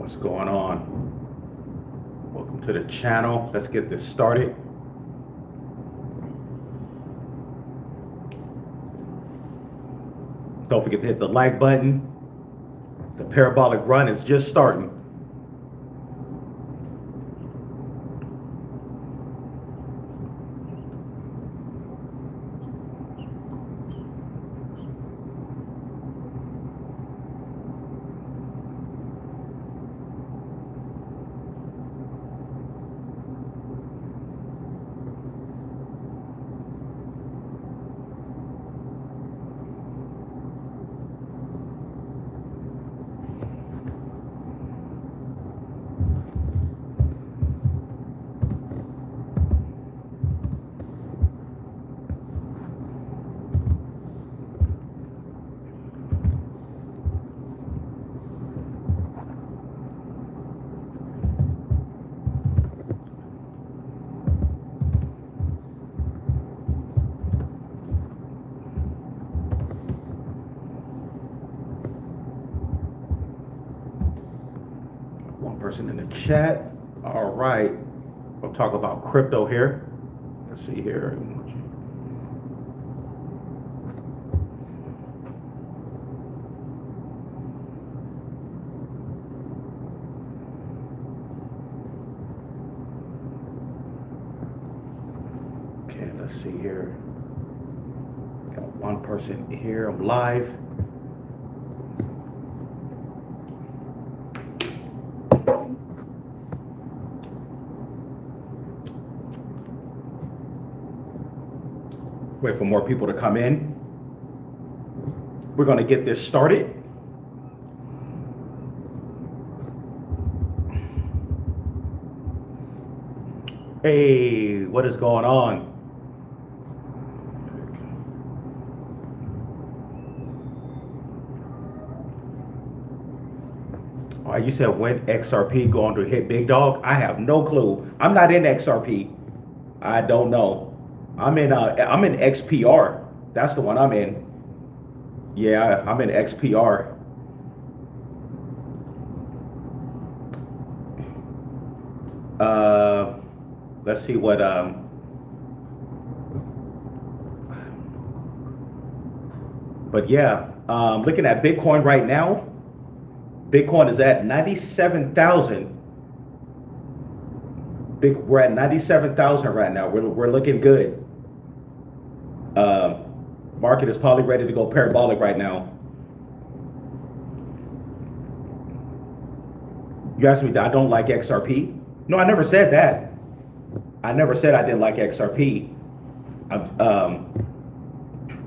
What's going on? Welcome to the channel. Let's get this started. Don't forget to hit the like button. The parabolic run is just starting. One person in the chat. All right. We'll talk about crypto here. Let's see here. Okay, let's see here. Got one person here. I'm live. Wait for more people to come in. We're going to get this started. Hey, what is going on? All right, you said when XRP going to hit big dog? I have no clue. I'm not in XRP. I don't know. I'm in XPR. That's the one I'm in. Yeah, I'm in XPR. Let's see what but yeah, looking at Bitcoin right now. Bitcoin is at 97,000. We're at 97,000 right now. We're looking good. Market is probably ready to go parabolic right now. You asked me, I don't like XRP. No, I never said that. I never said I didn't like XRP.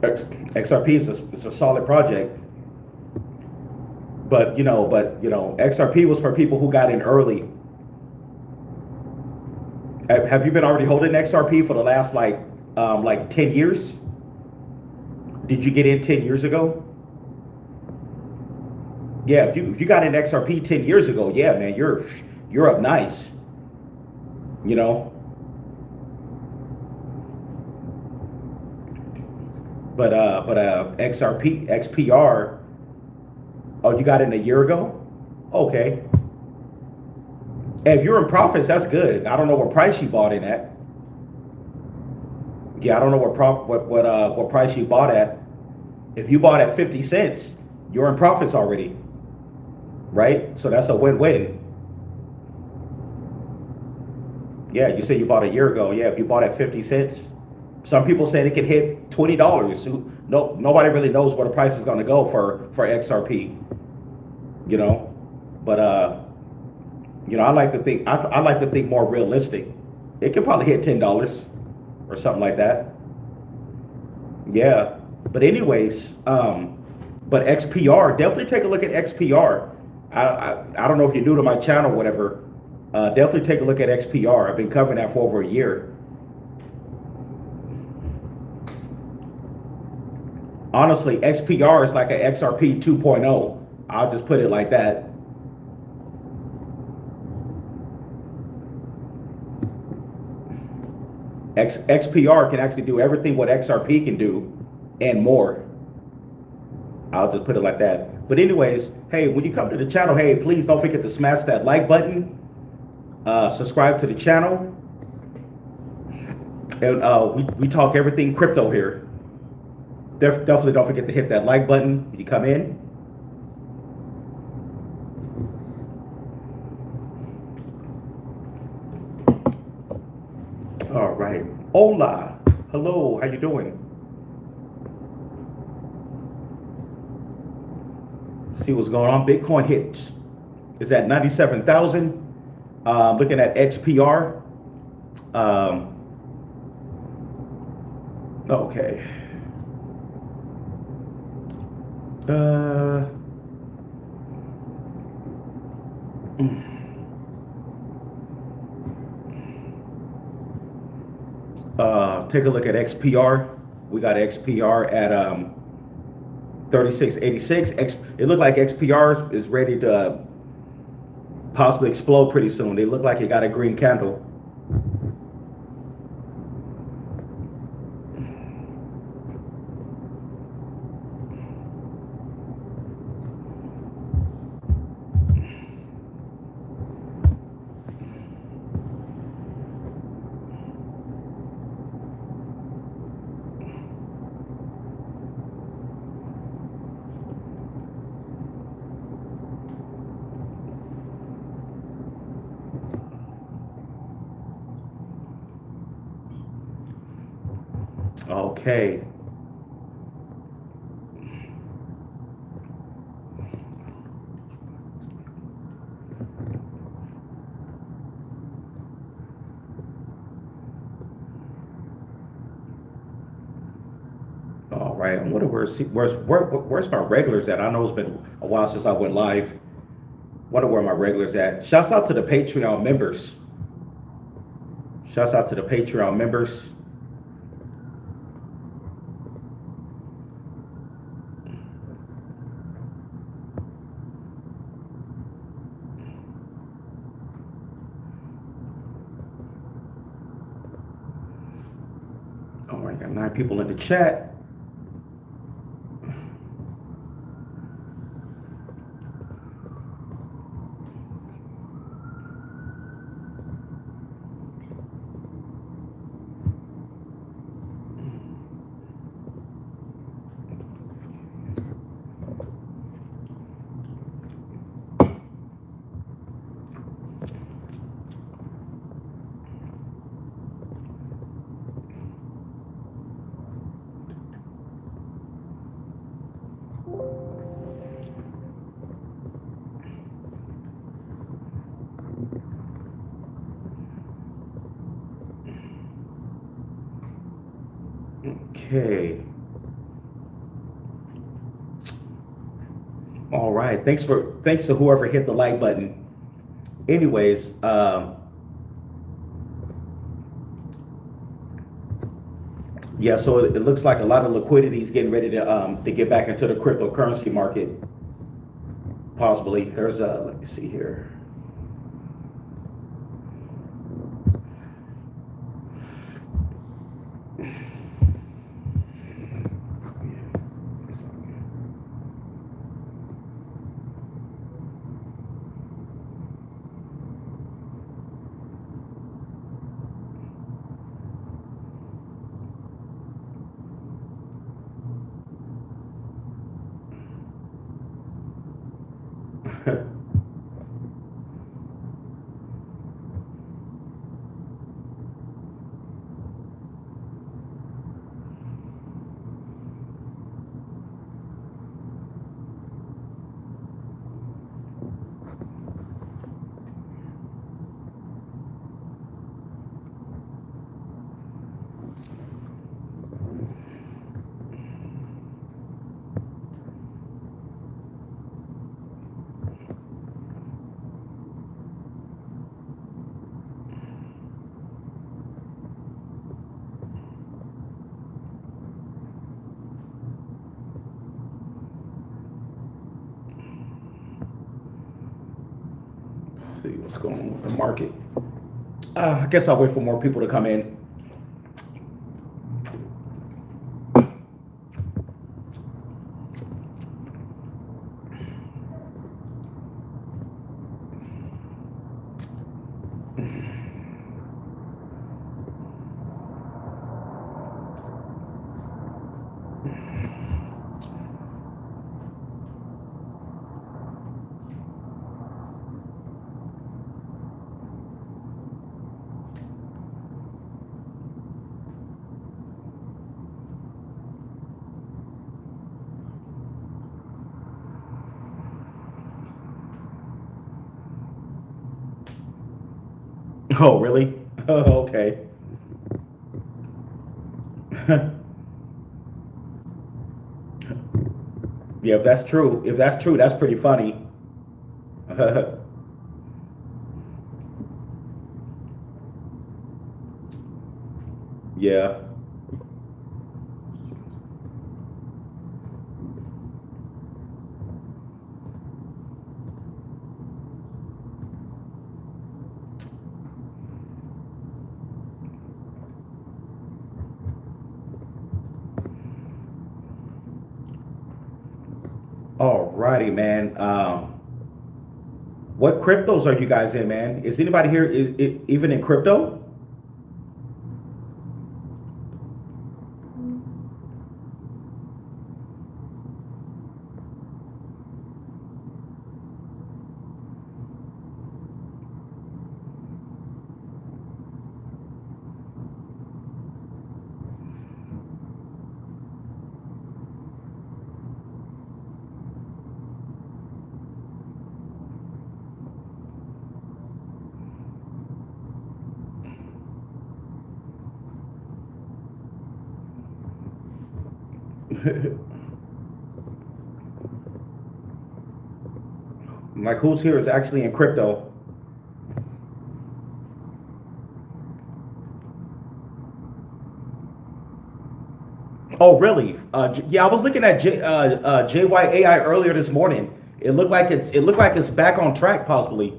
XRP is a solid project. But you know, XRP was for people who got in early. Have you been already holding XRP for the last like 10 years? Did you get in 10 years ago? Yeah, if you got in XRP 10 years ago, yeah, man, you're up nice. You know. But XPR. Oh, you got in a year ago? Okay. And if you're in profits, that's good. I don't know what price you bought in at. Yeah, I don't know what price you bought at. If you bought at 50 cents, you're in profits already, right? So that's a win-win. Yeah, you say you bought a year ago. Yeah, if you bought at 50 cents, some people say it can hit $20. Nobody really knows where the price is going to go for XRP. You know, but you know, I like to think more realistic. It could probably hit $10 or something like that. Yeah, but anyways, but XPR, definitely take a look at XPR. I don't know if you're new to my channel, whatever. Definitely take a look at XPR. I've been covering that for over a year. Honestly, XPR is like an XRP 2.0. I'll just put it like that. XPR can actually do everything what XRP can do and more. I'll just put it like that. But anyways, hey, when you come to the channel, hey, please don't forget to smash that like button, subscribe to the channel, and we talk everything crypto here. Definitely don't forget to hit that like button when you come in. All right. Hola. Hello. How you doing? See what's going on. Bitcoin hit is at 97,000. Looking at XPR. Okay. Take a look at XPR. We got XPR at 3686. It looked like XPR is ready to possibly explode pretty soon. They look like it got a green candle. Okay. All right. I wonder where's my regulars at? I know it's been a while since I went live. Wonder where my regulars at. Shouts out to the Patreon members. Shouts out to the Patreon members. All right, got 9 people in the chat. Okay. All right. Thanks to whoever hit the like button. Anyways, yeah. So it looks like a lot of liquidity is getting ready to get back into the cryptocurrency market. Possibly. There's let me see here. See what's going on with the market. I guess I'll wait for more people to come in. Oh, really? Oh, okay. Yeah, if that's true, that's pretty funny. Yeah. Alrighty, man. What cryptos are you guys in, man? Is anybody here even in crypto? Like, who's here is actually in crypto? Oh, really? Yeah, I was looking at JYAI earlier this morning. It looked like it's back on track, possibly.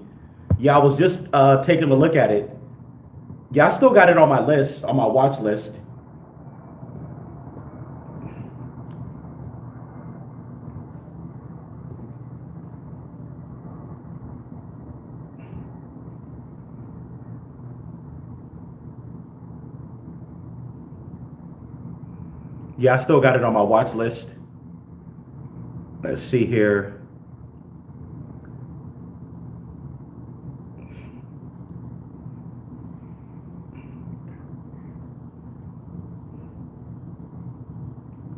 Yeah, I was just taking a look at it. Yeah, I still got it on my list, on my watch list. Yeah, I still got it on my watch list. Let's see here.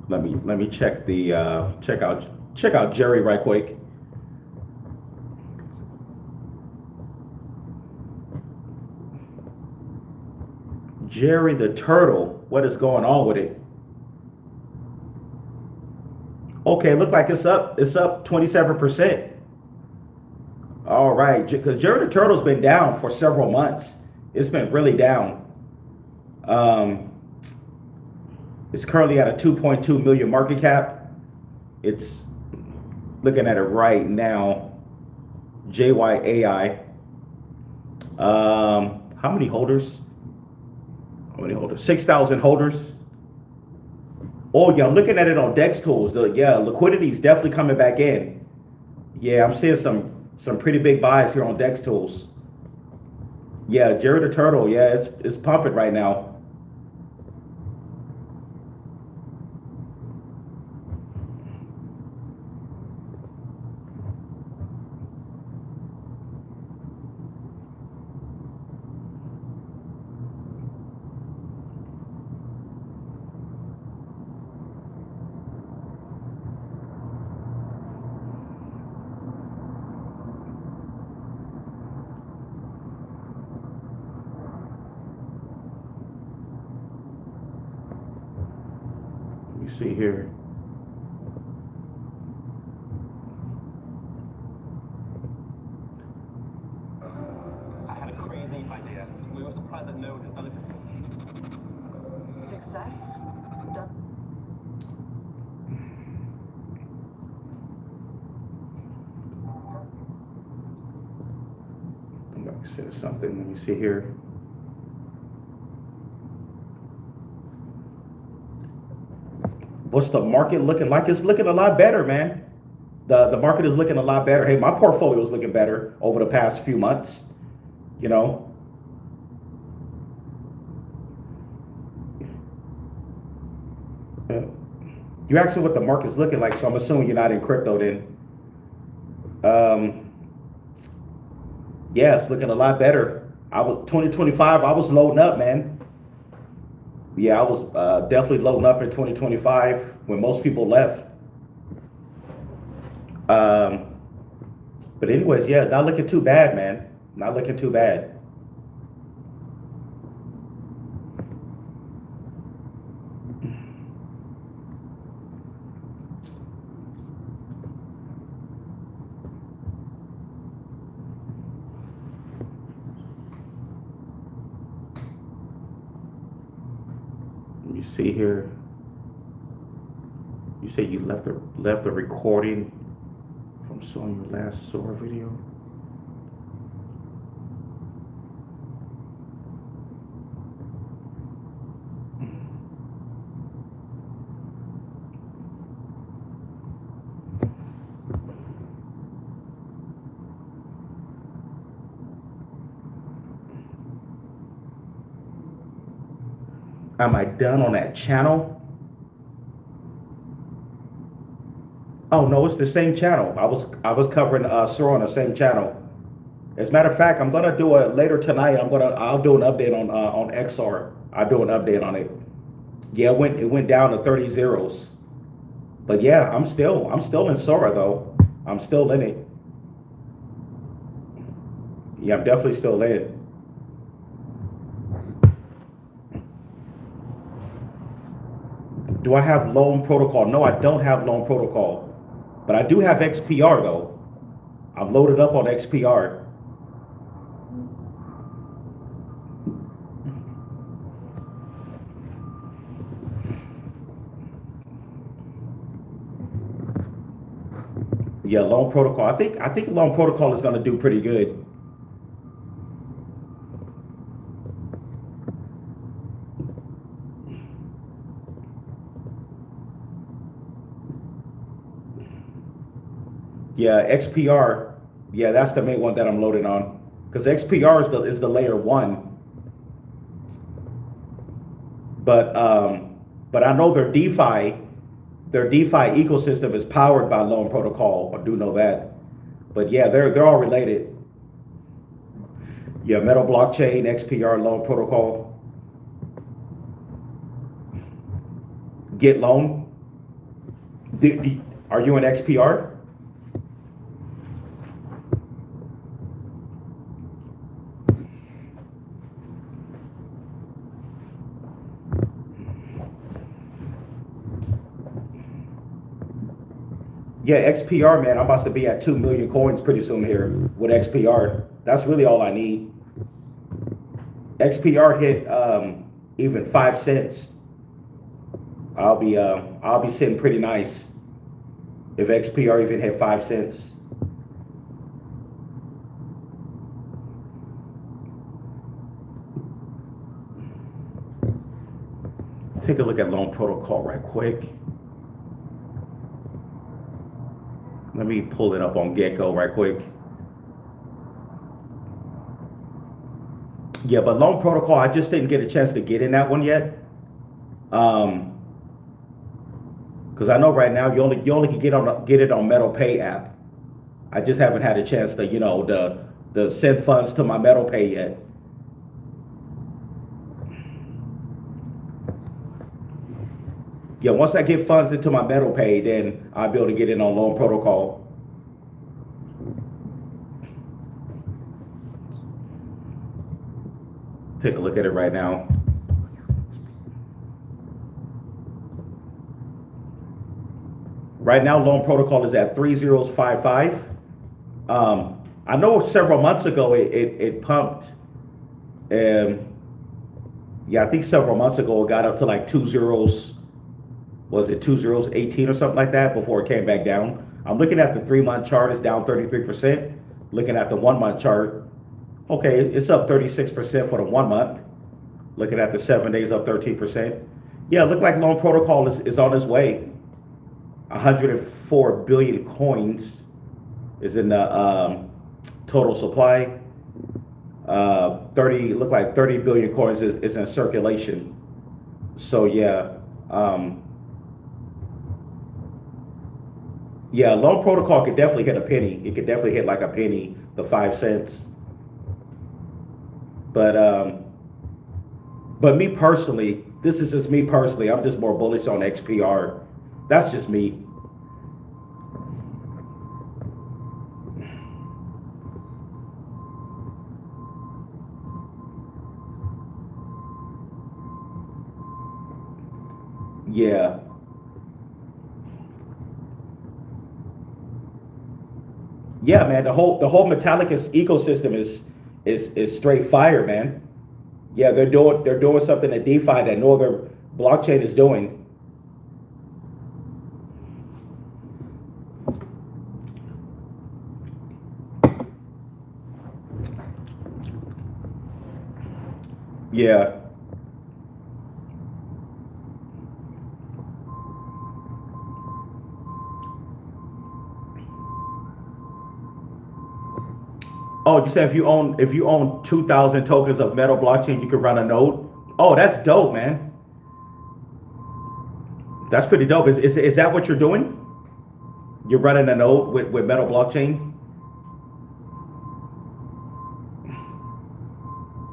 Let me check the check out Jerry right quick. Jerry the Turtle. What is going on with it? Okay, look like it's up. It's up 27%. All right, because Jerry the Turtle's been down for several months. It's been really down. Um, it's currently at a 2.2 million market cap. It's looking at it right now. JYAI. How many holders? How many holders? 6,000 holders. Oh yeah, I'm looking at it on Dex tools. Yeah, liquidity is definitely coming back in. Yeah, I'm seeing some pretty big buys here on Dex tools. Yeah, Jerry the Turtle. Yeah, it's pumping right now. Let me see here. I had a crazy idea. We were surprised that no one had done it before. Success? Done. I'm going to say something. Let me see here. What's the market looking like? It's looking a lot better, man. The market is looking a lot better. Hey, my portfolio is looking better over the past few months. You know, you asked me what the market's looking like, so I'm assuming you're not in crypto then. Um, yeah, it's looking a lot better. I was 2025. I was loading up, man. Yeah, I was definitely loading up in 2025 when most people left. But anyways, yeah, not looking too bad, man. Not looking too bad. You see here. You said you left the recording from showing your last Sora video. Am I done on that channel? Oh no, it's the same channel. I was covering Sora on the same channel. As a matter of fact, I'm gonna do it later tonight. I'll do an update on XR. I'll do an update on it. Yeah, it went down to 30 zeros. But yeah, I'm still in Sora though. I'm still in it. Yeah, I'm definitely still in it. Do I have loan protocol? No, I don't have loan protocol. But I do have XPR though. I'm loaded up on XPR. Yeah, loan protocol. I think loan protocol is going to do pretty good. Yeah, XPR. Yeah, that's the main one that I'm loaded on. Because XPR is the layer 1. But I know their DeFi ecosystem is powered by loan protocol. I do know that. But yeah, they're all related. Yeah, Metal blockchain, XPR, loan protocol. Get loan. Are you in XPR? Yeah, XPR, man, I'm about to be at 2 million coins pretty soon here with XPR. That's really all I need. XPR hit even 5 cents. I'll be sitting pretty nice if XPR even hit 5 cents. Take a look at loan protocol right quick. Let me pull it up on Gecko right quick. Yeah, but loan protocol, I just didn't get a chance to get in that one yet. Because I know right now you only can get it on Metal Pay app. I just haven't had a chance to, you know, the send funds to my Metal Pay yet. Yeah, once I get funds into my Metal Pay, then I'll be able to get in on loan protocol. Take a look at it right now. Right now, loan protocol is at 3055. I know several months ago it pumped. Yeah, I think several months ago it got up to like 2 zeros. Was it 2 zeros 18 or something like that before it came back down? I'm looking at the 3-month chart, it's down 33%. Looking at the 1-month chart, okay, it's up 36% for the 1 month. Looking at the 7 days, up 13%. Yeah, it looked like loan protocol is on its way. 104 billion coins is in the total supply. 30 billion coins is in circulation. So yeah. Yeah, loan protocol could definitely hit a penny. It could definitely hit like a penny, the 5 cents. But me personally, this is just me personally. I'm just more bullish on XPR. That's just me. Yeah. Yeah, man, the whole Metallicus ecosystem is straight fire, man. Yeah, they're doing something at DeFi that no other blockchain is doing. Yeah. Oh, you said if you own 2,000 tokens of Metal blockchain, you can run a node. Oh, that's dope, man. That's pretty dope. Is that what you're doing? You're running a node with Metal blockchain?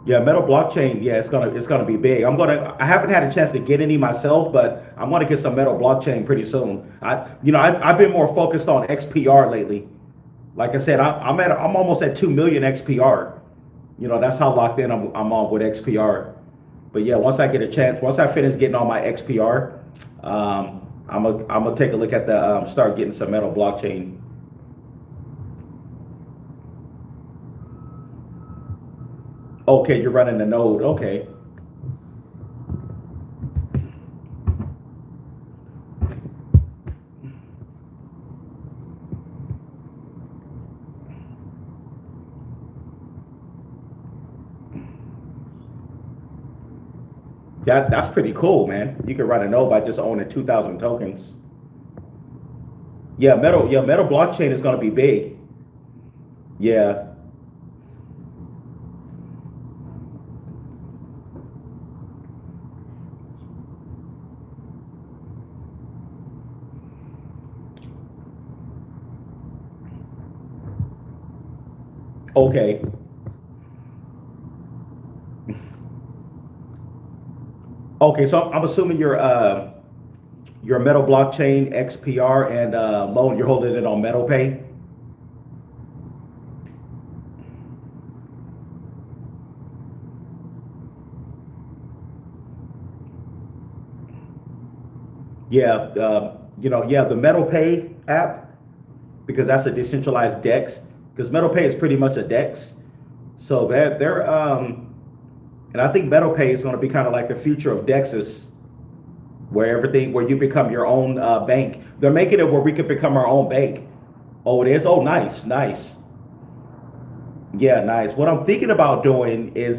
Yeah, Metal blockchain. Yeah, it's gonna be big. I haven't had a chance to get any myself, but I'm gonna get some Metal blockchain pretty soon. I've been more focused on XPR lately. Like I said, I'm almost at 2 million XPR. That's how locked in I'm on with XPR. But yeah, once I get a chance, once I finish getting all my XPR, I'm gonna take a look at the start getting some Metal blockchain. Okay, you're running the node. Okay. That's pretty cool, man. You can run a node by just owning 2,000 tokens. Yeah, Metal blockchain is gonna be big. Yeah. Okay. Okay, so I'm assuming your Metal blockchain XPR and loan, you're holding it on Metal Pay. Yeah, yeah, the Metal Pay app, because that's a decentralized DEX. Because Metal Pay is pretty much a DEX, so and I think Metal Pay is going to be kind of like the future of DEXs, where you become your own bank. They're making it where we could become our own bank. Oh, it is. Oh, nice, nice. Yeah, nice. What I'm thinking about doing is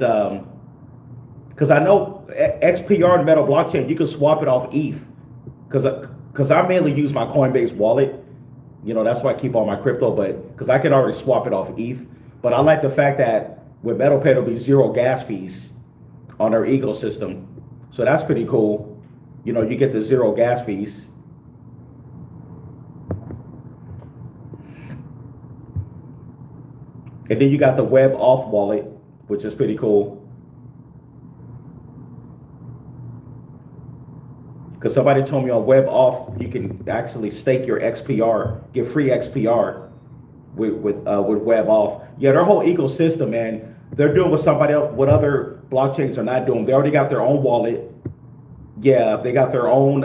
because I know XPR and Metal blockchain, you can swap it off ETH. Because I mainly use my Coinbase wallet. That's why I keep all my crypto, but because I can already swap it off ETH. But I like the fact that with MetalPay, there'll be zero gas fees on our ecosystem. So that's pretty cool. You get the zero gas fees. And then you got the web off wallet, which is pretty cool. Because somebody told me on web off, you can actually stake your XPR, get free XPR with web off. Yeah, their whole ecosystem, man, they're doing what somebody else, what other blockchains are not doing. They already got their own wallet. Yeah, they got their own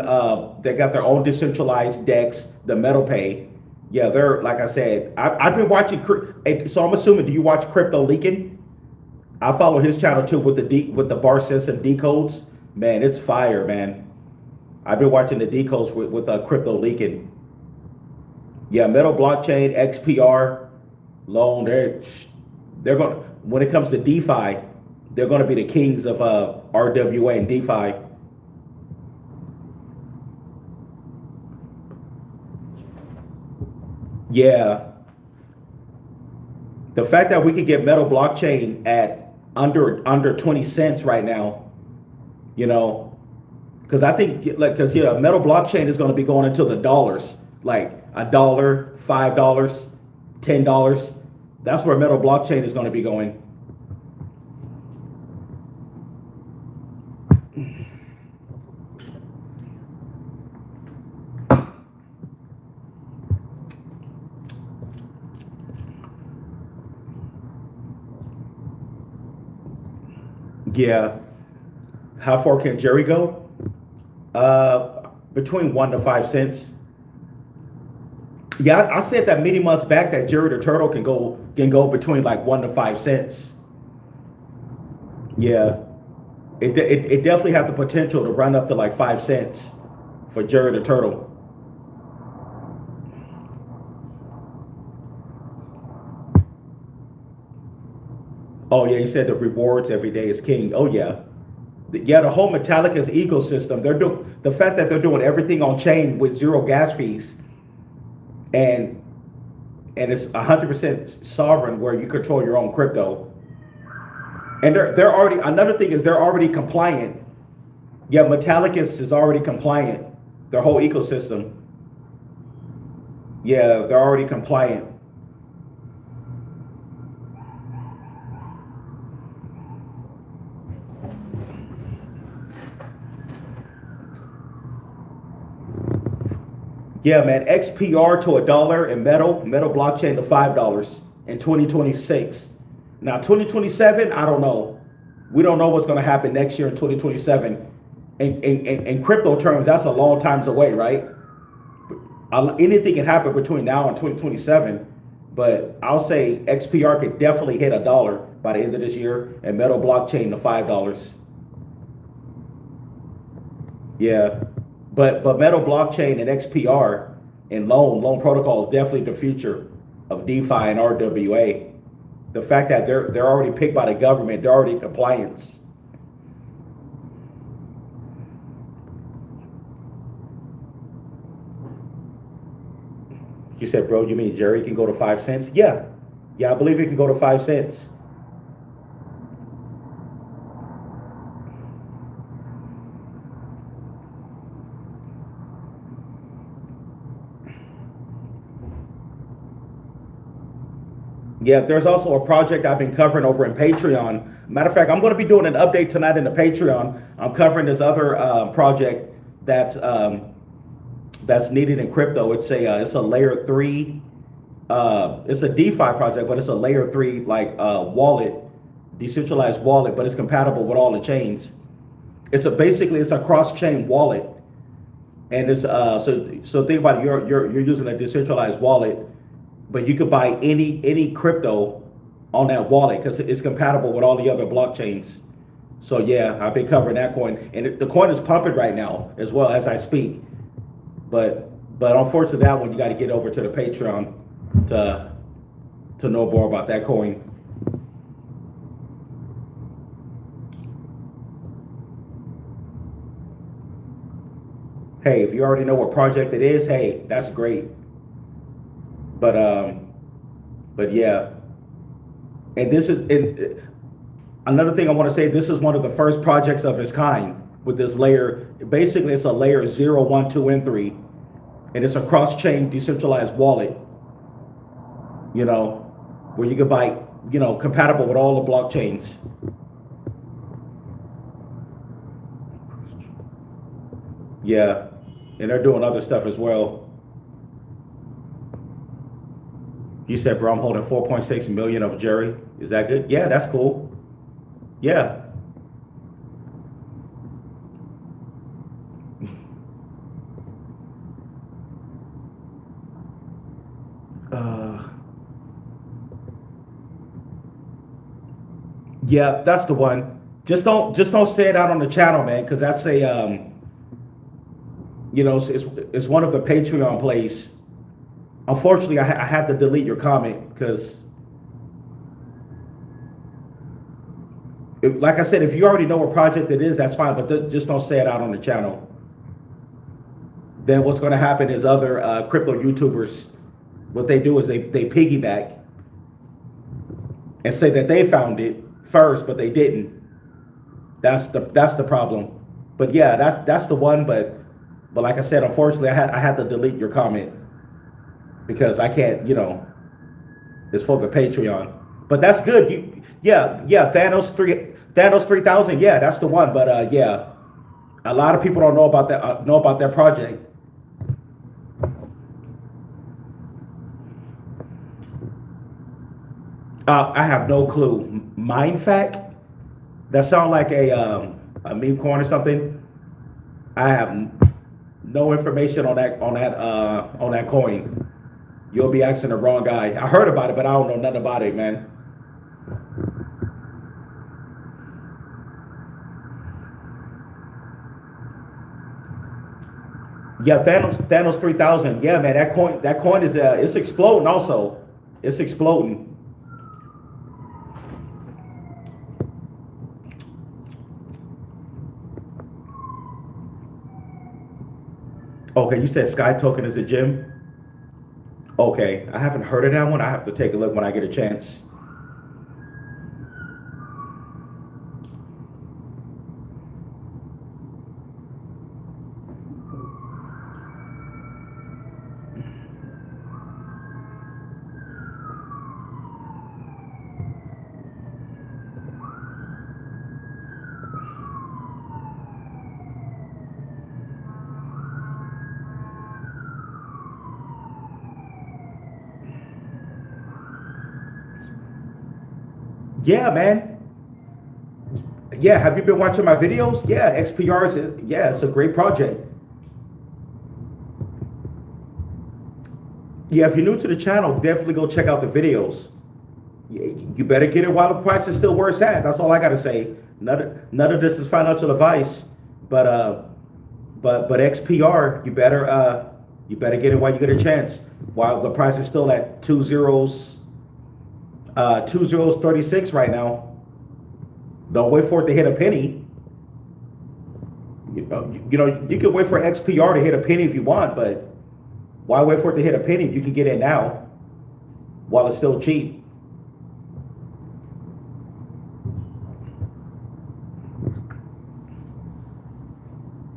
decentralized DEX, the MetalPay. Yeah, they're, like I said, I've been watching. So I'm assuming, do you watch Crypto Leaking? I follow his channel too with the bar sets and decodes. Man, it's fire, man. I've been watching the decodes with Crypto Leaking. Yeah, Metal blockchain, XPR, loan. They're going, when it comes to DeFi, they're going to be the kings of RWA and DeFi. Yeah, the fact that we could get Metal blockchain at under 20 cents right now, because I think because Metal blockchain is going to be going into the dollars, like $1, $5, $10. That's where Metal blockchain is going to be going. Yeah. How far can Jerry go? Between 1 to 5 cents. Yeah, I said that many months back that Jerry the Turtle can go between like 1 to 5 cents. Yeah. It definitely has the potential to run up to like 5 cents for Jerry the Turtle. Oh yeah, he said the rewards every day is king. Oh yeah, yeah. The whole Metallica's ecosystem. They're doing the fact that they're doing everything on chain with zero gas fees, and it's 100% sovereign where you control your own crypto. And they're already another thing is they're already compliant. Yeah, Metallicus is already compliant. Their whole ecosystem. Yeah, they're already compliant. Yeah, man. XPR to $1 and metal blockchain to $5 in 2026. Now 2027, I don't know. We don't know what's going to happen next year in 2027. In crypto terms, that's a long time away, right? Anything can happen between now and 2027. But I'll say XPR could definitely hit $1 by the end of this year, and metal blockchain to $5. Yeah, but metal blockchain and XPR and loan protocol is definitely the future of DeFi and RWA. The fact that they're already picked by the government, they're already in compliance. You said, bro, you mean Jerry can go to 5 cents? Yeah, I believe it can go to 5 cents. Yeah, there's also a project I've been covering over in Patreon. Matter of fact, I'm going to be doing an update tonight in the Patreon. I'm covering this other project that's needed in crypto. It's a layer 3. It's a DeFi project, but it's a layer 3 like wallet, decentralized wallet, but it's compatible with all the chains. Basically it's a cross-chain wallet, and it's so think about it. You're using a decentralized wallet, but you could buy any crypto on that wallet because it's compatible with all the other blockchains. So yeah, I've been covering that coin, and the coin is pumping right now as well as I speak. But unfortunately, that one you got to get over to the Patreon to know more about that coin. Hey, if you already know what project it is, hey, that's great. But yeah, and this is another thing I want to say. This is one of the first projects of its kind with this layer. Basically, it's a layer 0, 1, 2, and 3, and it's a cross-chain decentralized wallet. You know, where you can buy, compatible with all the blockchains. Yeah, and they're doing other stuff as well. You said, bro, I'm holding 4.6 million of Jerry. Is that good? Yeah, that's cool. Yeah. Yeah, that's the one. Just don't say it out on the channel, man, because that's it's one of the Patreon plays. Unfortunately, I had to delete your comment because, like I said, if you already know what project it is, that's fine, but just don't say it out on the channel. Then what's going to happen is other crypto YouTubers, what they do is they piggyback and say that they found it first, but they didn't. That's the problem. But yeah, that's the one. But like I said, unfortunately, I had to delete your comment because I can't. It's for the Patreon. But that's good. Thanos 3000. Yeah, that's the one. But yeah, a lot of people don't know about that. Know about that project. I have no clue. Mind fact? That sound like a meme coin or something. I have no information on that coin. You'll be asking the wrong guy. I heard about it, but I don't know nothing about it, man. Yeah, Thanos 3000. Yeah, man, that coin is it's exploding also. It's exploding. Okay, you said Sky Token is a gym. Okay, I haven't heard of that one. I have to take a look when I get a chance. Yeah, man. Yeah, have you been watching my videos? Yeah, XPR is yeah, it's a great project. Yeah, if you're new to the channel, definitely go check out the videos. You better get it while the price is still where it's at. That's all I gotta say. None of this is financial advice, but XPR, you better get it while you get a chance. While the price is still at 36 right now. Don't wait for it to hit a penny. You can wait for XPR to hit a penny if you want, but why wait for it to hit a penny? You can get it now while it's still cheap.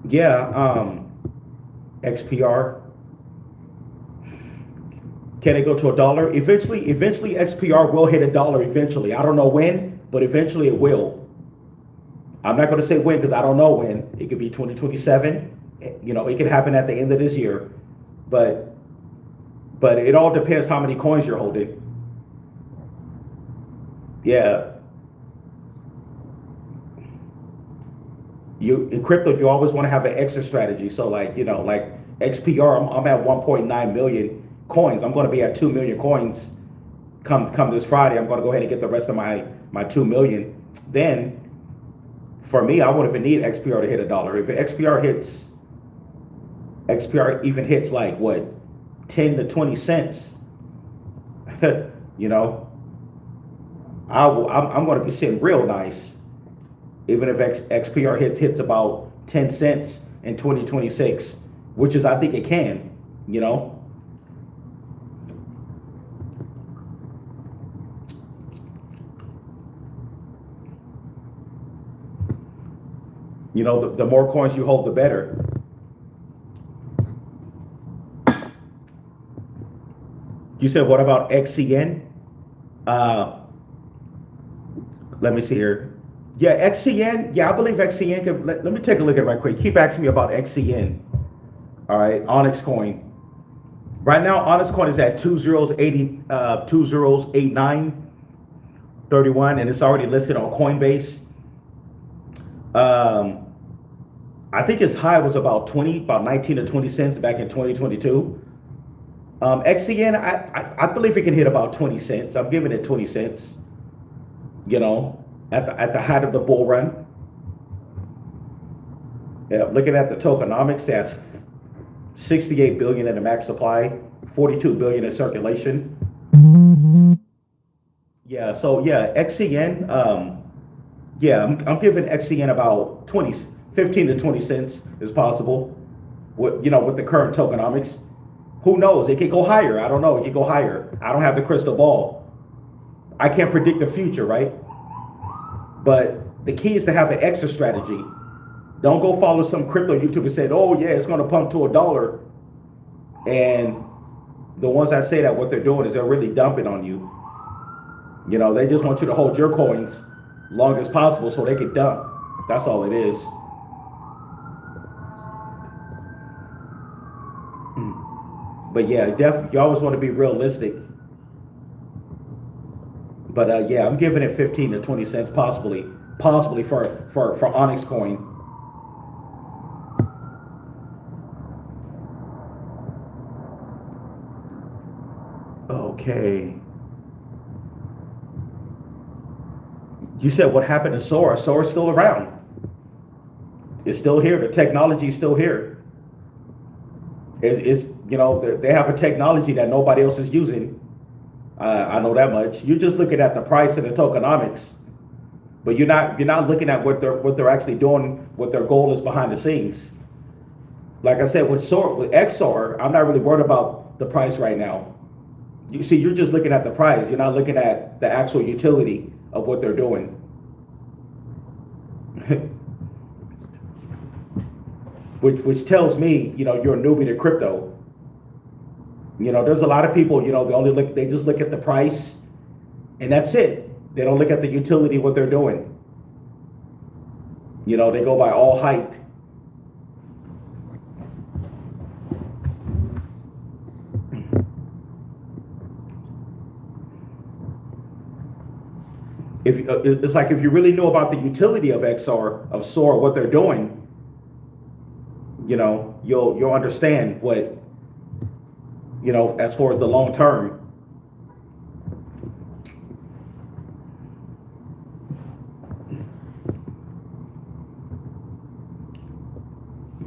Yeah, XPR. Can it go to $1? Eventually XPR will hit $1 eventually. I don't know when, but eventually it will. I'm not going to say when because I don't know when. It could be 2027. It could happen at the end of this year. But it all depends how many coins you're holding. Yeah. In crypto, you always want to have an exit strategy. So like XPR, I'm at 1.9 million coins. I'm going to be at 2 million coins come this Friday. I'm going to go ahead and get the rest of my 2 million. Then for me, I wouldn't even need XPR to hit $1. If XPR even hits like what, 10 to 20 cents, I'm going to be sitting real nice. Even if XPR hits about 10 cents in 2026, which is I think it can, the more coins you hold, the better. You said, what about XCN? Let me see here. Yeah, XCN. Yeah, I believe XCN could. Let me take a look at it right quick. Keep asking me about XCN. All right, Onyx Coin. Right now, Onyx Coin is at 2089.31, and it's already listed on Coinbase. I think its high was about 19 to 20 cents back in 2022. XCN, I believe it can hit about 20 cents. I'm giving it 20 cents. At the height of the bull run. Yeah, looking at the tokenomics, that's 68 billion in the max supply, 42 billion in circulation. Yeah, so yeah, XCN, yeah, I'm giving XCN about 15 to 20 cents is possible. With the current tokenomics. Who knows? It could go higher. I don't know. It could go higher. I don't have the crystal ball. I can't predict the future, right? But the key is to have an exit strategy. Don't go follow some crypto YouTuber said, oh yeah, it's going to pump to $1. And the ones that say that, what they're doing is they're really dumping on you. They just want you to hold your coins long as possible so they can dump. That's all it is. But yeah, definitely, you always want to be realistic. But yeah, I'm giving it 15 to 20 cents possibly for Onyx Coin. Okay. You said what happened to Sora? Sora's still around. It's still here. The technology is still here. It's you know, they have a technology that nobody else is using. I know that much. You're just looking at the price and the tokenomics, but you're not looking at what they're actually doing, what their goal is behind the scenes. Like I said, with XR, I'm not really worried about the price right now. You see, you're just looking at the price. You're not looking at the actual utility of what they're doing. which tells me, you're a newbie to crypto. There's a lot of people, they just look at the price and that's it. They don't look at the utility of what they're doing. They go by all hype. It's like if you really knew about the utility of XR, of SOAR, what they're doing, you'll understand what, as far as the long term.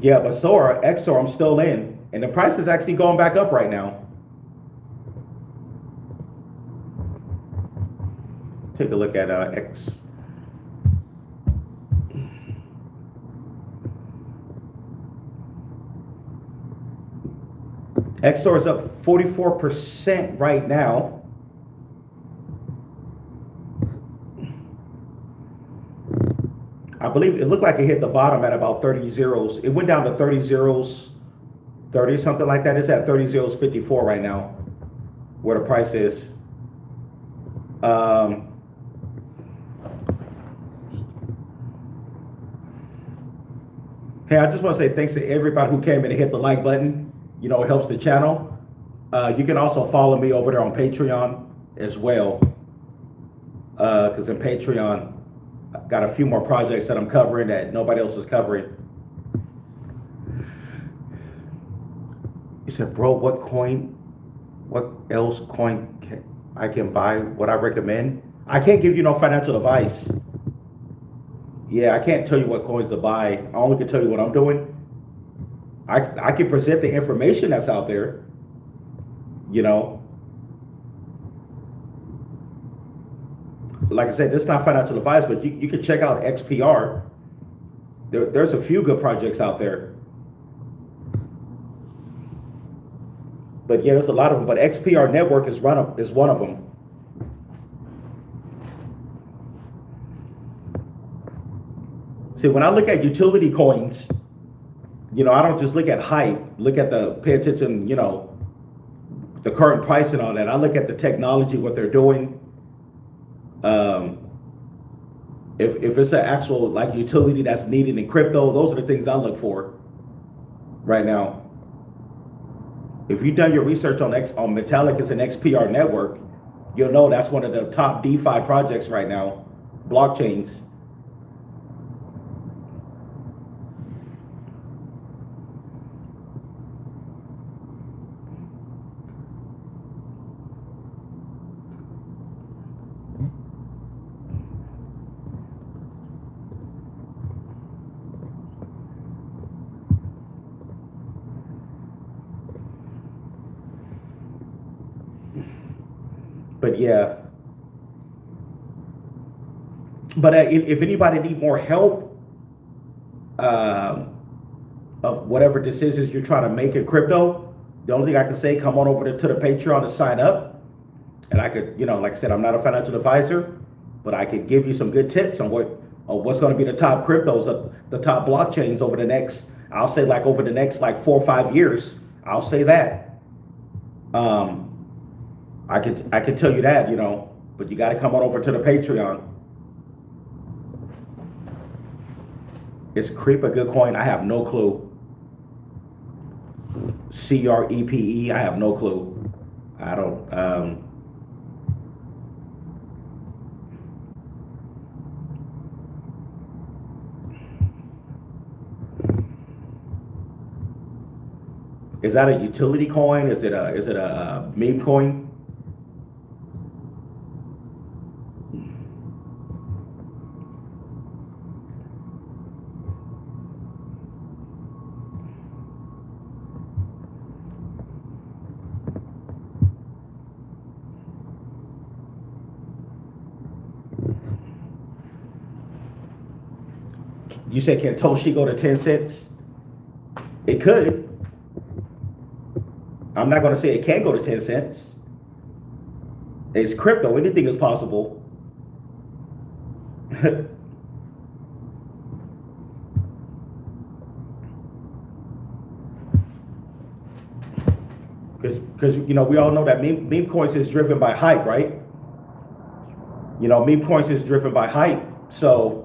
Yeah, but SOAR, XOR, I'm still in, and the price is actually going back up right now. Take a look at X. XOR is up 44% right now. I believe it looked like it hit the bottom at about 30 zeros. It went down to 30 zeros, 30, something like that. It's at 30 zeros 54 right now, where the price is. Hey, I just want to say thanks to everybody who came in and hit the like button. It helps the channel. You can also follow me over there on Patreon as well. Because in Patreon, I've got a few more projects that I'm covering that nobody else is covering. You said, bro, what else coin I can buy? What I recommend? I can't give you no financial advice. Yeah, I can't tell you what coins to buy. I only can tell you what I'm doing. I can present the information that's out there, Like I said, this is not financial advice, but you can check out XPR. There's a few good projects out there. But yeah, there's a lot of them. But XPR Network is one of them. See, when I look at utility coins, I don't just look at hype, pay attention, the current price and all that. I look at the technology, what they're doing. If it's an actual like utility that's needed in crypto, those are the things I look for right now. If you've done your research on Metallic as an XPR network, you'll know that's one of the top DeFi projects right now, blockchains. But yeah, if anybody need more help of whatever decisions you're trying to make in crypto, the only thing I can say, come on over to the Patreon to sign up, and I could, like I said, I'm not a financial advisor, but I could give you some good tips on what's going to be the top cryptos, the top blockchains over the next, I'll say like over the next like 4 or 5 years. I'll say that. I could tell you that, but you got to come on over to the Patreon. Is Creep a good coin? I have no clue. CREPE, I have no clue. I don't. Is that a utility coin? Is it a meme coin? You said, can Toshi go to 10 cents? It could. I'm not going to say it can go to 10 cents. It's crypto. Anything is possible. Because you know, we all know that meme coins is driven by hype, right? You know, meme coins is driven by hype. So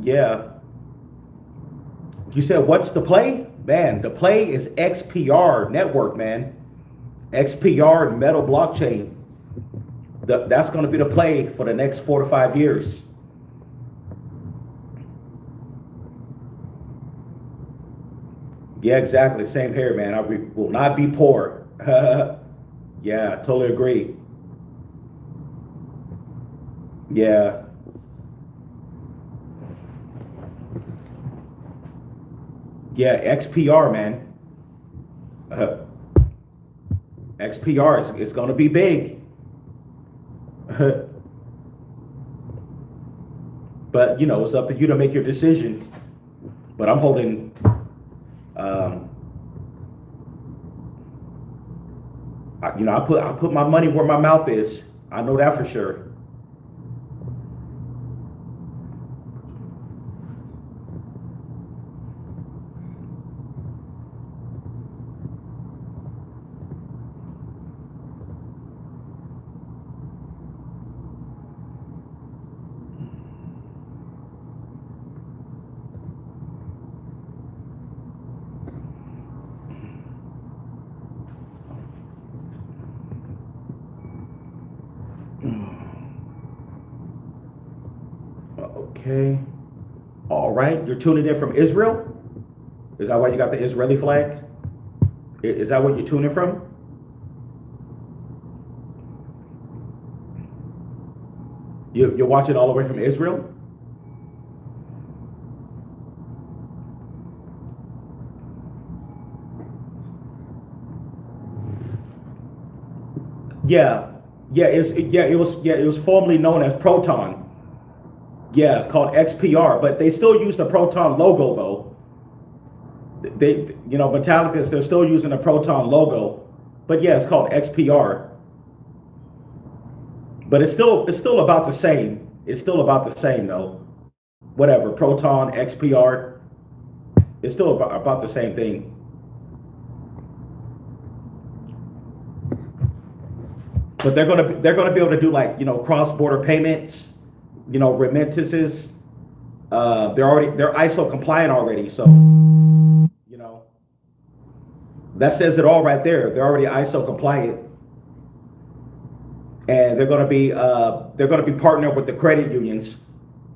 yeah. You said, what's the play? Man, the play is XPR network, man. XPR metal blockchain. That's going to be the play for the next 4 to 5 years. Yeah, exactly. Same here, man. I will not be poor. Yeah, totally agree. Yeah. Yeah, XPR, man. XPR is going to be big. But, you know, it's up to you to make your decision. But I'm holding, you know, I put my money where my mouth is. I know that for sure. Okay. All right. You're tuning in from Israel? Is that why you got the Israeli flag? Is that where you're tuning from? You're watching all the way from Israel? Yeah. It was formerly known as Proton. Yeah, it's called XPR, but they still use the Proton logo though. They, you know, Metallica, they're still using the Proton logo, but yeah, it's called XPR. But it's still about the same. It's still about the same though. Whatever, Proton, XPR, it's still about the same thing. But they're gonna be able to do, like, you know, cross-border payments, you know, remittances. They're ISO compliant already, so you know that says it all right there. They're already ISO compliant, and they're gonna be partnering with the credit unions,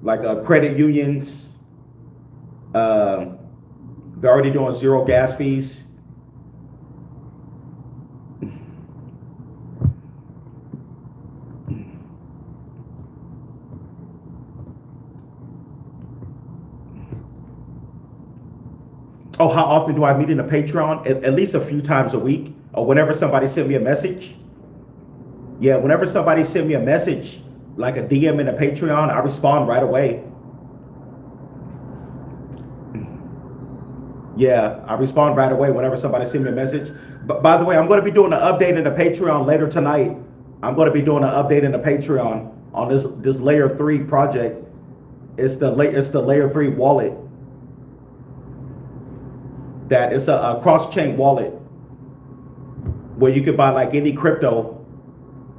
like credit unions. They're already doing zero gas fees. Oh, how often do I meet in a Patreon? At least a few times a week, or whenever somebody sent me a message. Yeah, whenever somebody sent me a message, like a DM in a Patreon, I respond right away. Yeah, I respond right away whenever somebody sends me a message. But by the way, I'm going to be doing an update in the Patreon later tonight. I'm going to be doing an update in the Patreon on this layer 3 project. It's the layer 3 wallet. That it's a cross-chain wallet where you can buy like any crypto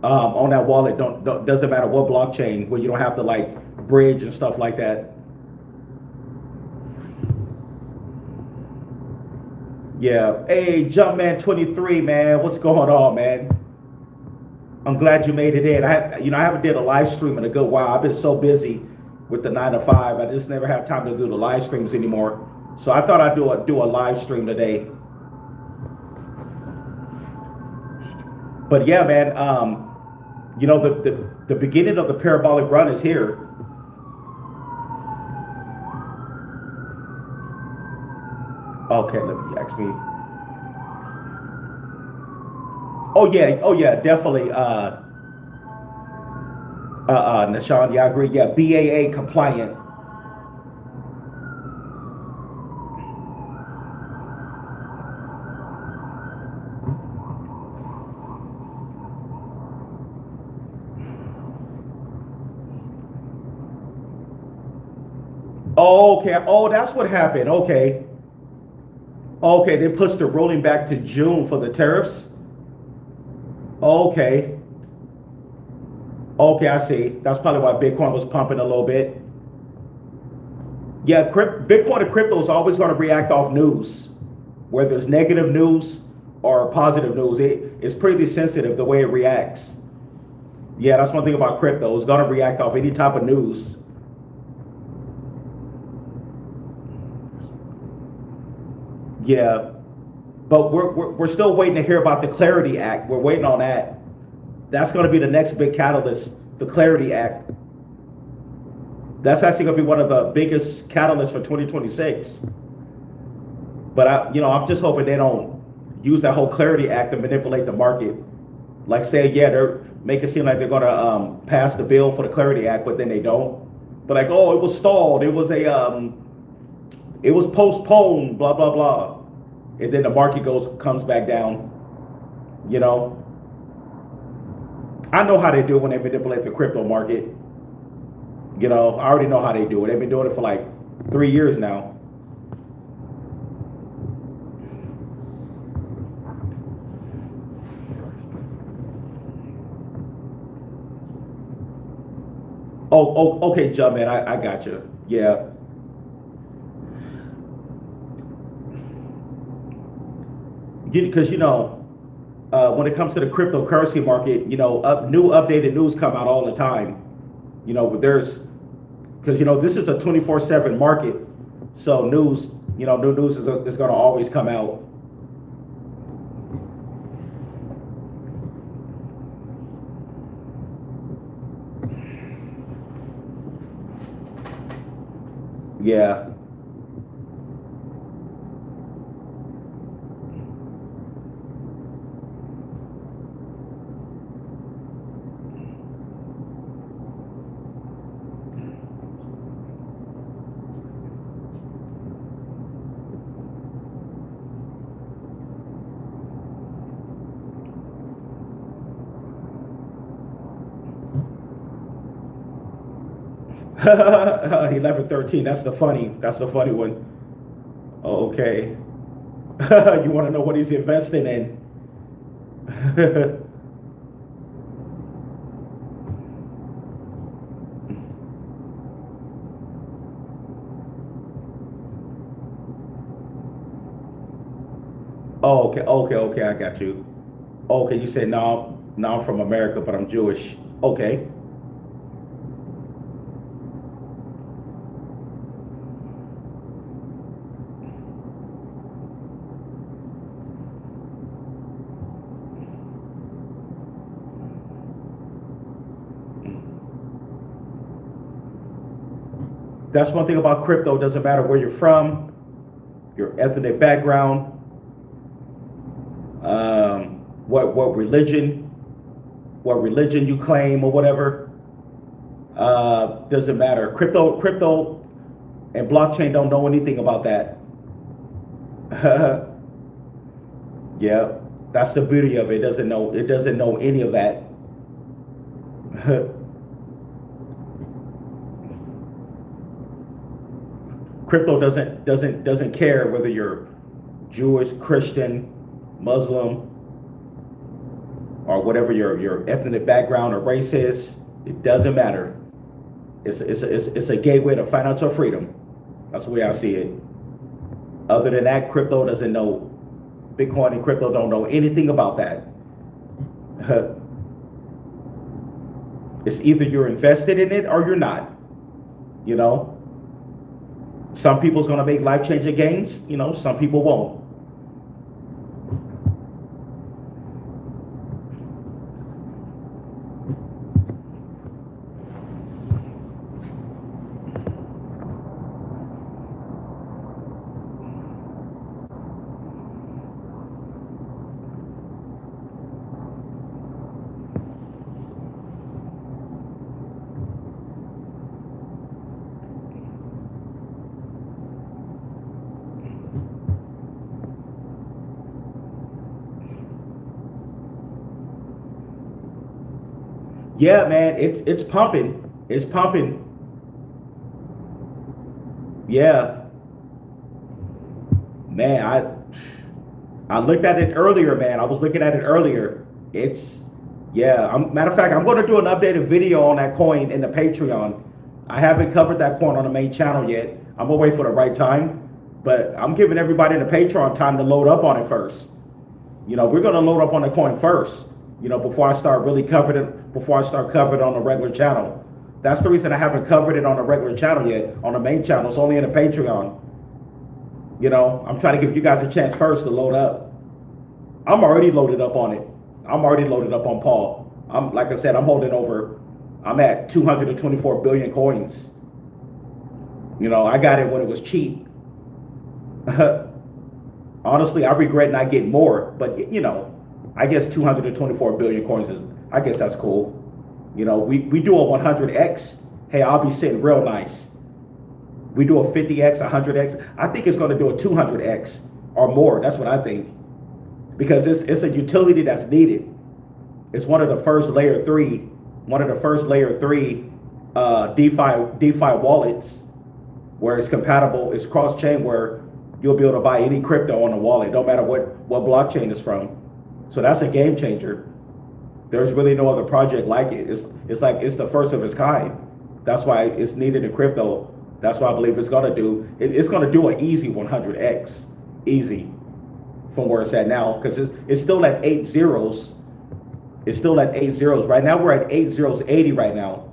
on that wallet. Doesn't matter what blockchain, where you don't have to like bridge and stuff like that. Yeah. Hey, Jumpman23, man, what's going on, man? I'm glad you made it in. I haven't did a live stream in a good while. I've been so busy with the 9 to 5. I just never have time to do the live streams anymore. So I thought I'd do a live stream today. But yeah, man, you know, the beginning of the parabolic run is here. Okay, let me ask me. Oh yeah, definitely. Nashawn, yeah, I agree. Yeah, BAA compliant. Oh, okay. Oh, that's what happened. Okay. Okay, they pushed the rolling back to June for the tariffs. Okay. Okay, I see. That's probably why Bitcoin was pumping a little bit. Yeah, Bitcoin and crypto is always going to react off news, whether it's negative news or positive news. It's pretty sensitive the way it reacts. Yeah, that's one thing about crypto. It's going to react off any type of news. Yeah, but we're still waiting to hear about the Clarity Act. We're waiting on that. That's going to be the next big catalyst, the Clarity Act. That's actually going to be one of the biggest catalysts for 2026. But I'm just hoping they don't use that whole Clarity Act to manipulate the market. Like say, yeah, they're make it seem like they're going to pass the bill for the Clarity Act, but then they don't. But like, oh, it was stalled. It was postponed. Blah blah blah. And then the market comes back down. You know, I know how they do it when they manipulate the crypto market. I already know how they do it. They've been doing it for like 3 years now. Okay, Jumpman, I got you. Yeah, because when it comes to the cryptocurrency market, new updated news come out all the time. There's because this is a 24/7 market, so new news is going to always come out. Yeah. He 13. That's the funny one. Okay. You want to know what he's investing in? Oh, okay, I got you. Okay, you said no, no, I'm from America, but I'm Jewish. Okay. That's one thing about crypto. It doesn't matter where you're from, your ethnic background, what religion you claim or whatever. Doesn't matter. Crypto and blockchain don't know anything about that. Yeah, that's the beauty of it. It doesn't know any of that. Crypto doesn't care whether you're Jewish, Christian, Muslim, or whatever your ethnic background or race is. It doesn't matter. It's a gateway to financial freedom. That's the way I see it. Other than that, crypto doesn't know. Bitcoin and crypto don't know anything about that. It's either you're invested in it or you're not. You know, some people's gonna make life-changing gains. Some people won't. Yeah, man, it's pumping. It's pumping. Yeah, man. I looked at it earlier, man. I was looking at it earlier. It's yeah. Matter of fact, I'm going to do an updated video on that coin in the Patreon. I haven't covered that coin on the main channel yet. I'm gonna wait for the right time, but I'm giving everybody in the Patreon time to load up on it first. You know, we're gonna load up on the coin first. You know, before I start really covering it, before I start covering it on the regular channel. That's the reason I haven't covered it on the regular channel yet. On the main channel, it's only in the Patreon. You know, I'm trying to give you guys a chance first to load up. I'm already loaded up on it. I'm already loaded up on Paul. Like I said, I'm at 224 billion coins. You know, I got it when it was cheap. Honestly, I regret not getting more, but you know, I guess 224 billion coins I guess that's cool. You know, we do a 100x. Hey, I'll be sitting real nice. We do a 50x, 100x. I think it's going to do a 200x or more. That's what I think, because it's a utility that's needed. It's one of the first layer three DeFi wallets where it's compatible. It's cross chain where you'll be able to buy any crypto on the wallet, no matter what blockchain it's from. So that's a game changer. There's really no other project like it. It's like it's the first of its kind. That's why it's needed in crypto. That's why I believe it's gonna do. It's gonna do an easy 100x, easy, from where it's at now, because it's still at 8 zeros. It's still at 8 zeros right now. We're at 8 zeros 80 right now.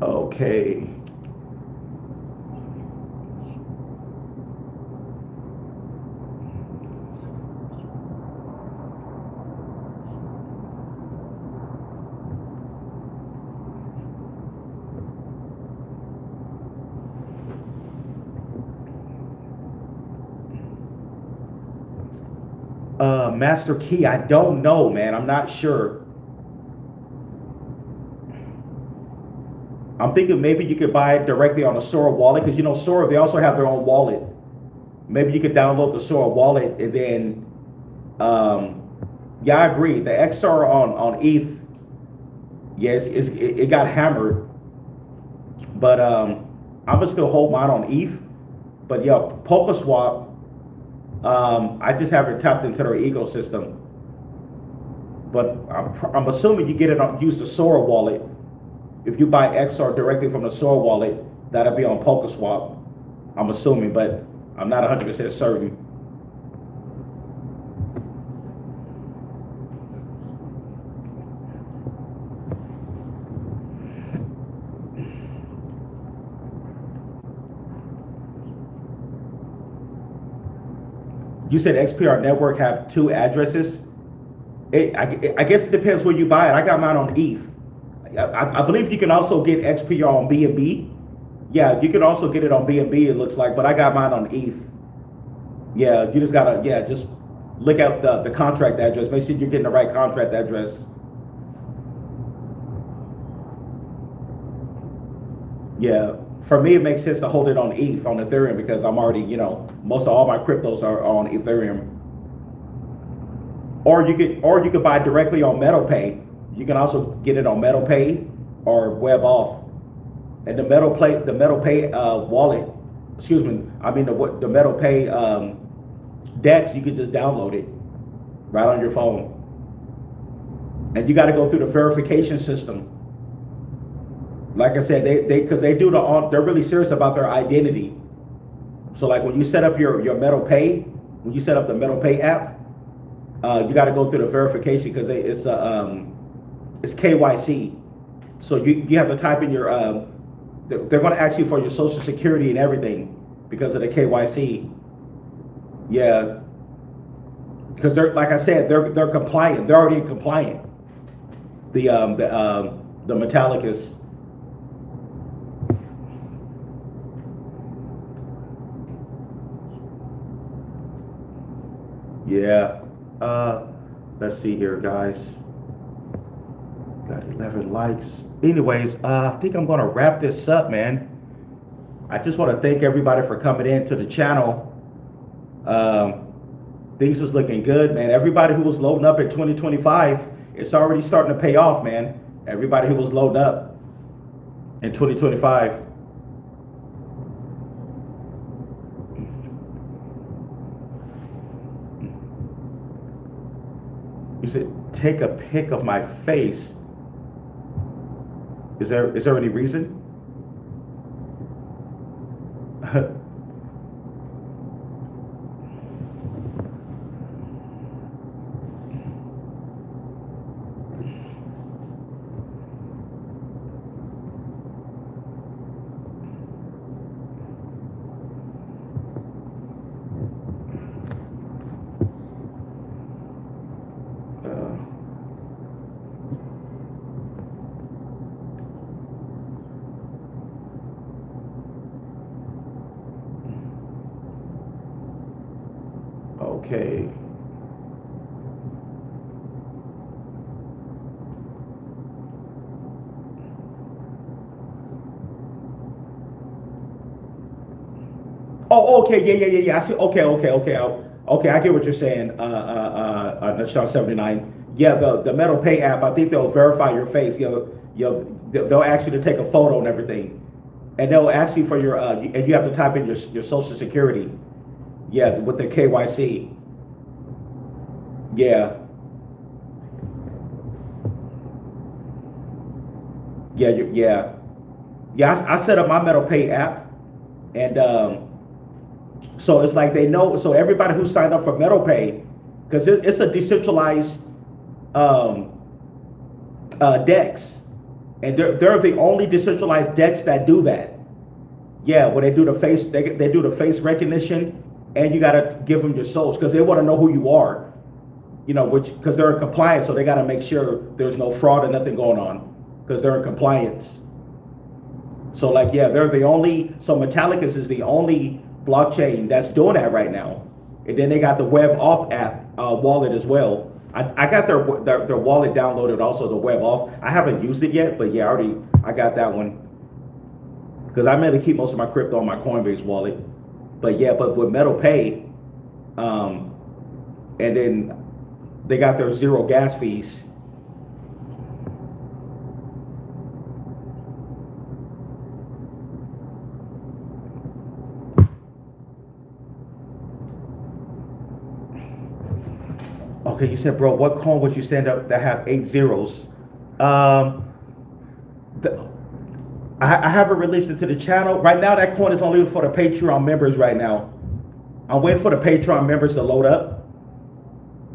Okay. Master key, I don't know, man. I'm not sure. I'm thinking maybe you could buy it directly on the Sora wallet, because you know Sora, they also have their own wallet. Maybe you could download the Sora wallet and then, yeah, I agree. The XR on ETH, yes, it got hammered, but I'm gonna still hold mine on ETH. But yeah, PolkaSwap, I just haven't tapped into their ecosystem. But I'm assuming you get it on, use the Sora wallet. If you buy XR directly from the Sora wallet, that'll be on PolkaSwap. I'm assuming, but I'm not 100% certain. You said XPR Network have 2 addresses? I guess it depends where you buy it. I got mine on ETH. I believe you can also get XPR on BNB. Yeah, you can also get it on BNB, it looks like, but I got mine on ETH. Yeah, you just gotta, yeah, just look at the contract address. Make sure you're getting the right contract address. Yeah, for me, it makes sense to hold it on ETH, on Ethereum, because I'm already, you know, most of all my cryptos are on Ethereum. Or you could buy directly on MetalPay. You can also get it on MetalPay or WebAuth. And the MetalPay wallet, excuse me, I mean the MetalPay DEX, you can just download it right on your phone. And you got to go through the verification system. Like I said, because they're really serious about their identity. So like when you set up your MetalPay, when you set up the MetalPay app, you got to go through the verification, because it's KYC. So you have to type in your they're going to ask you for your social security and everything because of the KYC. Yeah, because they're, like I said, they're compliant. They're already compliant. The Metallic is. Yeah. Let's see here, guys. Got 11 likes. Anyways, I think I'm gonna wrap this up, man. I just want to thank everybody for coming in to the channel. things is looking good, man. Everybody who was loading up in 2025, it's already starting to pay off, man. Everybody who was loading up in 2025. You said, take a pic of my face. Is there any reason? Okay. Oh, okay, yeah. I see. Okay. Okay, I get what you're saying. Sean 79. Yeah, the Metal Pay app. I think they'll verify your face. They'll ask you to take a photo and everything, and they'll ask you for your and you have to type in your social security. Yeah, with the KYC. Yeah. Yeah. I set up my Metal Pay app, and so it's like they know. So everybody who signed up for Metal Pay, because it's a decentralized DEX, and they're the only decentralized DEX that do that. Yeah, when they do the face, they do the face recognition, and you gotta give them your souls because they want to know who you are. You know, which because they're in compliance, so they got to make sure there's no fraud or nothing going on because they're in compliance. So like, yeah, they're the only. So Metallicus is the only blockchain that's doing that right now. And then they got the Web Auth app wallet as well. I got their wallet downloaded, also the Web Auth. I haven't used it yet, but yeah, I got that one because I mainly keep most of my crypto on my Coinbase wallet. But yeah, but with Metal Pay, and then they got their zero gas fees. Okay, you said, bro, what coin would you send up that have 8 zeros? I haven't released it to the channel. Right now, that coin is only for the Patreon members right now. I'm waiting for the Patreon members to load up.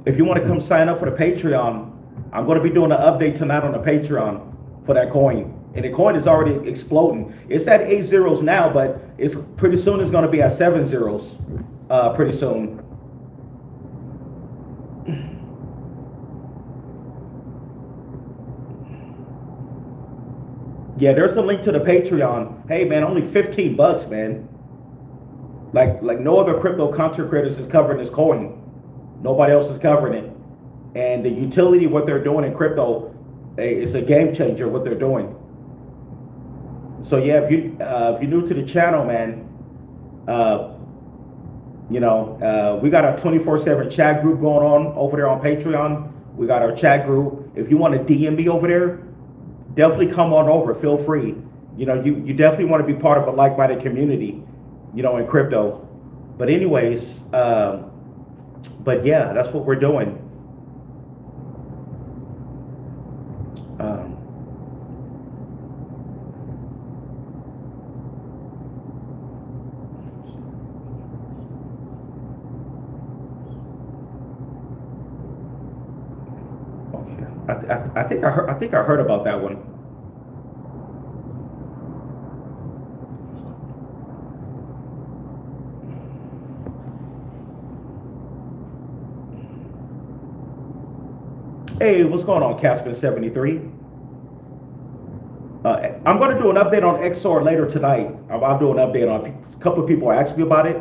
If you want to come sign up for the Patreon, I'm going to be doing an update tonight on the Patreon for that coin. And the coin is already exploding. It's at 8 zeros now, but it's pretty soon it's going to be at 7 zeros pretty soon. Yeah, there's a link to the Patreon. Hey, man, only 15 bucks, man. Like no other crypto content creators is covering this coin. Nobody else is covering it. And the utility, what they're doing in crypto, it's a game changer, what they're doing. So yeah, if you're new to the channel, man, we got a 24/7 chat group going on over there on Patreon. We got our chat group. If you want to DM me over there, definitely come on over. Feel free. You definitely want to be part of a like-minded community, in crypto. But anyways, but yeah, that's what we're doing. Okay, I think I heard about that one. Hey, what's going on, Caspin73? I'm going to do an update on XOR later tonight. I'll do an update on a couple of people asked me about it.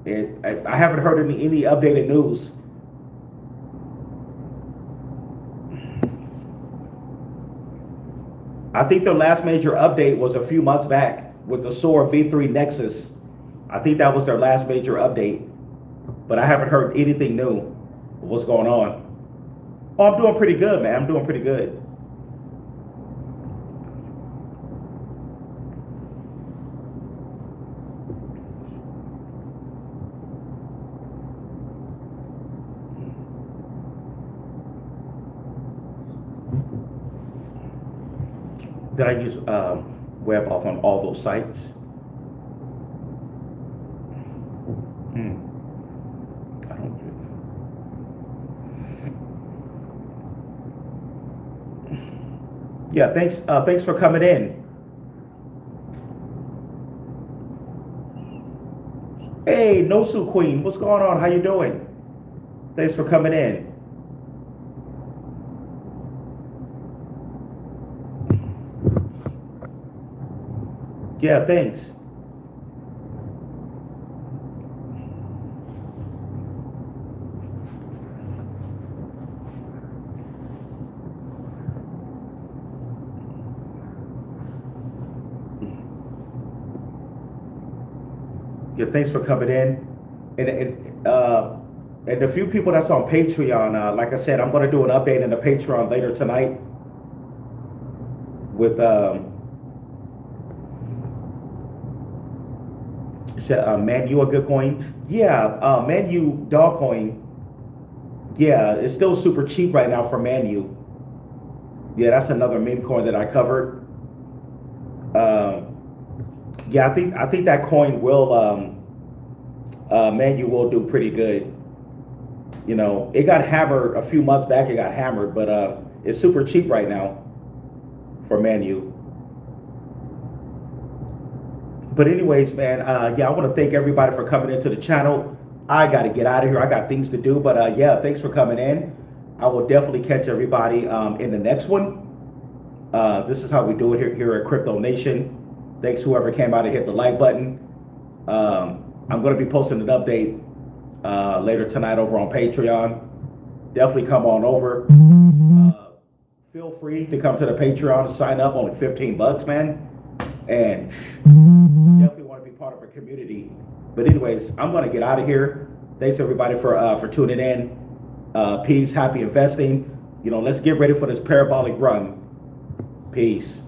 And I haven't heard any updated news. I think their last major update was a few months back with the SOAR V3 Nexus. I think that was their last major update. but I haven't heard anything new. What's going on? Oh, I'm doing pretty good, man. I'm doing pretty good. Did I use web off on all those sites? Hmm. I don't. Yeah, thanks. Thanks for coming in. Hey, Nosu Queen, what's going on? How you doing? Thanks for coming in. Yeah, thanks. Yeah, thanks for coming in. And the few people that's on Patreon, like I said, I'm going to do an update in the Patreon later tonight with Manu a good coin. Yeah, Manu dog coin. Yeah, it's still super cheap right now for Manu. Yeah, that's another meme coin that I covered. Yeah, I think that coin will Manu will do pretty good. You know, it got hammered a few months back. It got hammered, but it's super cheap right now for Manu. But anyways, man, yeah, I want to thank everybody for coming into the channel. I got to get out of here. I got things to do, but yeah, thanks for coming in. I will definitely catch everybody in the next one. This is how we do it here at Crypto Nation. Thanks whoever came out and hit the like button. I'm going to be posting an update later tonight over on Patreon. Definitely come on over. Feel free to come to the Patreon, sign up, only 15 bucks, man. And definitely want to be part of a community. But anyways, I'm going to get out of here. Thanks everybody for tuning in. Peace, happy investing. You know, let's get ready for this parabolic run. Peace.